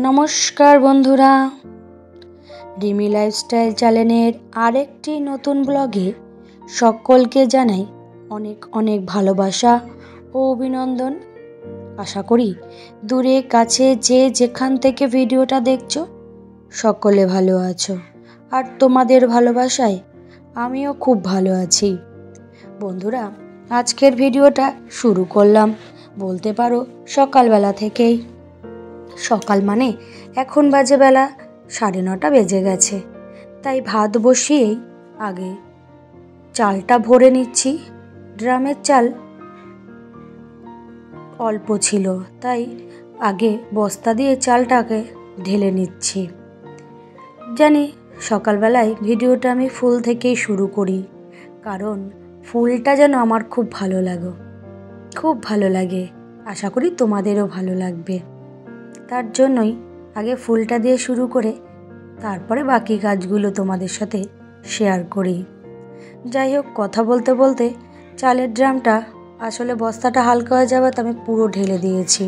নমস্কার বন্ধুরা, রিমি লাইফস্টাইল চ্যানেলের আরেকটি নতুন ব্লগে সকলকে জানাই অনেক অনেক ভালোবাসা ও অভিনন্দন। আশা করি দূরে কাছে যে যেখান থেকে ভিডিওটা দেখছো সকলে ভালো আছো, আর তোমাদের ভালোবাসায় আমিও খুব ভালো আছি। বন্ধুরা, আজকের ভিডিওটা শুরু করলাম বলতে পারো সকালবেলা থেকেই। সকাল মানে এখন বাজে বেলা 9:30 বেজে গেছে। তাই ভাত বসিয়েই আগে চালটা ভরে নিচ্ছি। ড্রামের চাল অল্প ছিল, তাই আগে বস্তা দিয়ে চালটাকে ঢেলে নিচ্ছি। জানি সকালবেলায় ভিডিওটা আমি ফুল থেকেই শুরু করি, কারণ ফুলটা যেন আমার খুব ভালো লাগে। আশা করি তোমাদেরও ভালো লাগবে। তার জন্যই আগে ফুলটা দিয়ে শুরু করে তারপরে বাকি কাজগুলো তোমাদের সাথে শেয়ার করি। যাই হোক, কথা বলতে বলতে চালের ড্রামটা আসলে বস্তাটা হালকা হয়ে যাবে তো আমি পুরো ঢেলে দিয়েছি।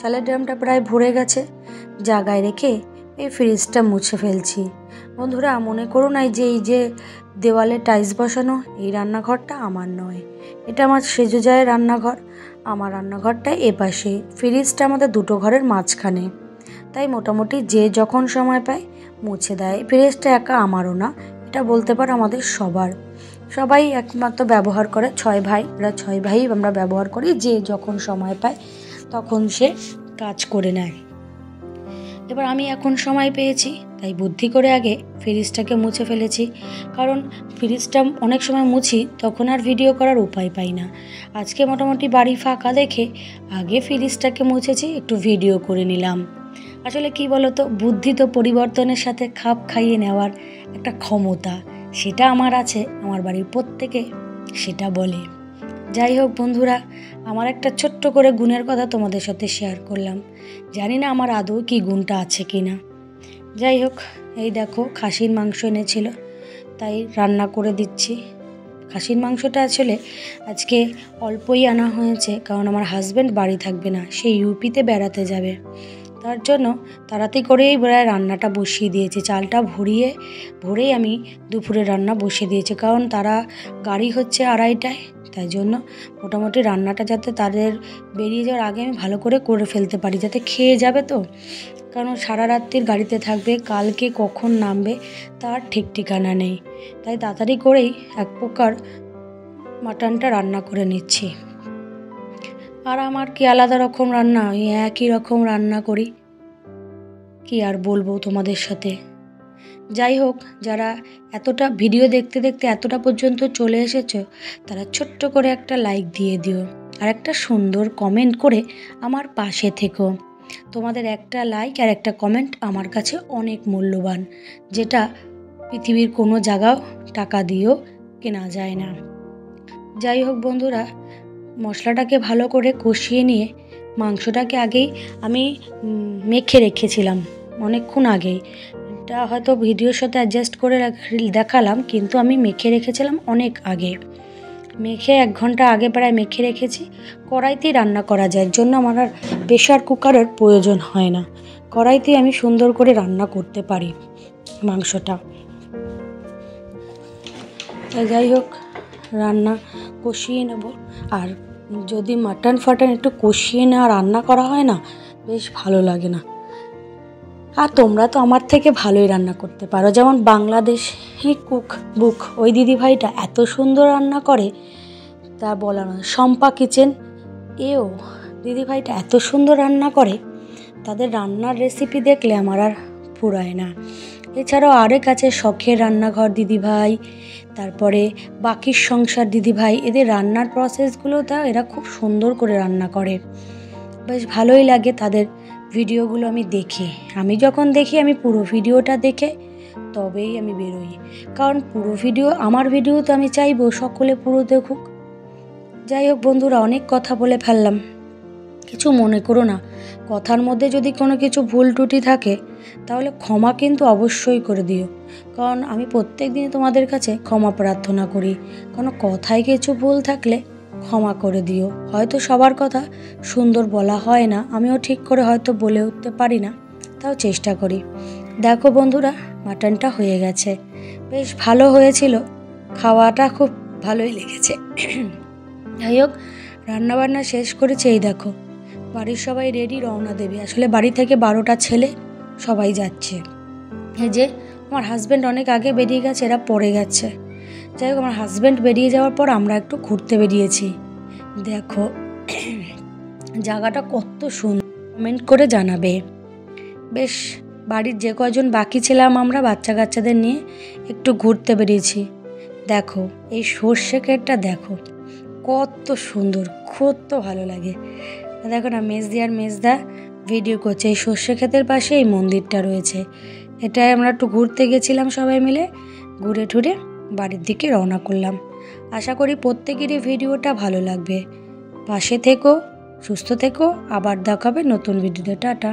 চালের ড্রামটা প্রায় ভরে গেছে। জায়গায় রেখে এই ফ্রিজটা মুছে ফেলছি। বন্ধুরা, মনে করো না যে এই যে দেওয়ালে টাইলস বসানো এই রান্নাঘরটা আমার নয়, এটা আমার সেজো জায়ের রান্নাঘর। আমার রান্নাঘরটা এপাশে, ফ্রিজটা আমাদের দুটো ঘরের মাঝখানে। তাই মোটামুটি যে যখন সময় পায় মুছে দেয়। ফ্রিজটা একা আমারও না, এটা বলতে পারো আমাদের সবাই একমাত্র ব্যবহার করে। 6 ভাই, এরা 6 ভাই আমরা ব্যবহার করি। যে যখন সময় পায় তখন সে কাজ করে নেয়। এবার আমি এখন সময় পেয়েছি, তাই বুদ্ধি করে আগে ফ্রিজটাকে মুছে ফেলেছি। কারণ ফ্রিজটা অনেক সময় মুছি তখন আর ভিডিও করার উপায় পাই না। আজকে মোটামুটি বাড়ি ফাঁকা দেখে আগে ফ্রিজটাকে মুছেছি, একটু ভিডিও করে নিলাম। আসলে কি বলতো, বুদ্ধি তো পরিবর্তনের সাথে খাপ খাইয়ে নেওয়ার একটা ক্ষমতা, সেটা আমার আছে, আমার বাড়ির প্রত্যেকে সেটা বলে। যাই হোক বন্ধুরা, আমার একটা ছোট্ট করে গুণের কথা তোমাদের সাথে শেয়ার করলাম। জানি না আমার আদৌ কি গুণটা আছে কি না। যাই হোক, এই দেখো খাসির মাংস এনেছিল, তাই রান্না করে দিচ্ছি। খাসির মাংসটা আসলে আজকে অল্পই আনা হয়েছে, কারণ আমার হাজব্যান্ড বাড়ি থাকবে না, সে ইউপিতে বেড়াতে যাবে। তার জন্য তাড়াতাড়ি করেই বেড়ায় রান্নাটা বসিয়ে দিয়েছি। চালটা ভরেই আমি দুপুরে রান্না বসিয়ে দিয়েছি, কারণ তারা গাড়ি হচ্ছে 2:30টায়। তাই জন্য মোটামুটি রান্নাটা যাতে তাদের বেরিয়ে যাওয়ার আগে আমি ভালো করে ফেলতে পারি, যাতে খেয়ে যাবে তো। কারণ সারা রাত্রির গাড়িতে থাকবে, কালকে কখন নামবে তার ঠিক ঠিকানা নেই। তাই তাড়াতাড়ি করেই এক প্রকার মাটনটা রান্না করে নিচ্ছি। আর আমার কি আলাদা রকম রান্না, ওই একই রকম রান্না করি, কি আর বলবো তোমাদের সাথে। যাই হোক, যারা এতটা ভিডিও দেখতে দেখতে এতটা পর্যন্ত চলে এসেছো, তারা ছোট্ট করে একটা লাইক দিয়ে দিও, আর একটা সুন্দর কমেন্ট করে আমার পাশে থেকো। তোমাদের একটা লাইক আর একটা কমেন্ট আমার কাছে অনেক মূল্যবান, যেটা পৃথিবীর কোনো জায়গাও টাকা দিয়েও কেনা যায় না। যাই হোক বন্ধুরা, মশলাটাকে ভালো করে কষিয়ে নিয়ে মাংসটাকে আগেই আমি মেখে রেখেছিলাম অনেকক্ষণ আগেই। এটা হয়তো ভিডিওর সাথে অ্যাডজাস্ট করে দেখালাম, কিন্তু আমি মেখে রেখেছিলাম অনেক আগে। 1 ঘন্টা আগে প্রায় মেখে রেখেছি। কড়াইতেই রান্না করা যায়, এর জন্য আমার আর প্রেশার কুকারের প্রয়োজন হয় না। কড়াইতেই আমি সুন্দর করে রান্না করতে পারি মাংসটা। যাই হোক, রান্না কষিয়ে নেব। আর যদি মাটন একটু কষিয়ে নেওয়া রান্না করা হয় না, বেশ ভালো লাগে না। আর তোমরা তো আমার থেকে ভালোই রান্না করতে পারো, যেমন বাংলাদেশি কুক বুক ওই দিদিভাইটা এত সুন্দর রান্না করে তা বলা নয়। শম্পা কিচেন এও দিদিভাইটা এত সুন্দর রান্না করে, তাদের রান্নার রেসিপি দেখলে আমার আর ফুরায় না। এছাড়াও আরেক আছে শখের রান্নাঘর দিদিভাই, তারপরে বাকির সংসার দিদিভাই। এদের রান্নার প্রসেসগুলোটা এরা খুব সুন্দর করে রান্না করে, বেশ ভালোই লাগে তাদের ভিডিওগুলো আমি দেখি। আমি যখন দেখি আমি পুরো ভিডিওটা দেখে তবেই আমি বেরোই, কারণ পুরো ভিডিও আমার ভিডিও তো আমি চাইবো সকলে পুরো দেখুক। যাই হোক বন্ধুরা, অনেক কথা বলে ফেললাম, কিছু মনে করো না। কথার মধ্যে যদি কোনো কিছু ভুল ত্রুটি থাকে তাহলে ক্ষমা কিন্তু অবশ্যই করে দিও, কারণ আমি প্রত্যেক দিন তোমাদের কাছে ক্ষমা প্রার্থনা করি। কোনো কথায় কিছু ভুল থাকলে ক্ষমা করে দিও। হয়তো সবার কথা সুন্দর বলা হয় না, আমিও ঠিক করে হয়তো বলে উঠতে পারি না, তাও চেষ্টা করি। দেখো বন্ধুরা, মাটনটা হয়ে গেছে, বেশ ভালো হয়েছিল, খাওয়াটা খুব ভালোই লেগেছে। যাই হোক, রান্নাবান্না শেষ করেছি। এই দেখো, বাড়ির সবাই রেডি, রওনা দেবে। আসলে বাড়ি থেকে 12টা ছেলে সবাই যাচ্ছে। এই যে আমার হাজব্যান্ড অনেক আগে বেরিয়ে গেছে, এরা পরে গেছে। যাই হোক, আমার হাজব্যান্ড বেরিয়ে যাওয়ার পর আমরা একটু ঘুরতে বেরিয়েছি। দেখো জায়গাটা কত সুন্দর, কমেন্ট করে জানাবে। বেশ, বাড়ির যে কয়জন বাকি ছিলাম আমরা বাচ্চা কাচ্চাদের নিয়ে একটু ঘুরতে বেরিয়েছি। দেখো এই সর্ষে ক্ষেতটা দেখো কত সুন্দর, কত ভালো লাগে। দেখো না, মেজদি আর মেজদা ভিডিও করছে। এই সর্ষে ক্ষেতের পাশে এই মন্দিরটা রয়েছে। এটাই আমরা একটু ঘুরতে গেছিলাম সবাই মিলে, ঘুরে ঠুরে বাড়ির দিকে রওনা করলাম। আশা করি প্রত্যেকেরই ভিডিওটা ভালো লাগবে। পাশে থেকো, সুস্থ থেকো, আবার দেখাবে নতুন ভিডিওতে। টাটা।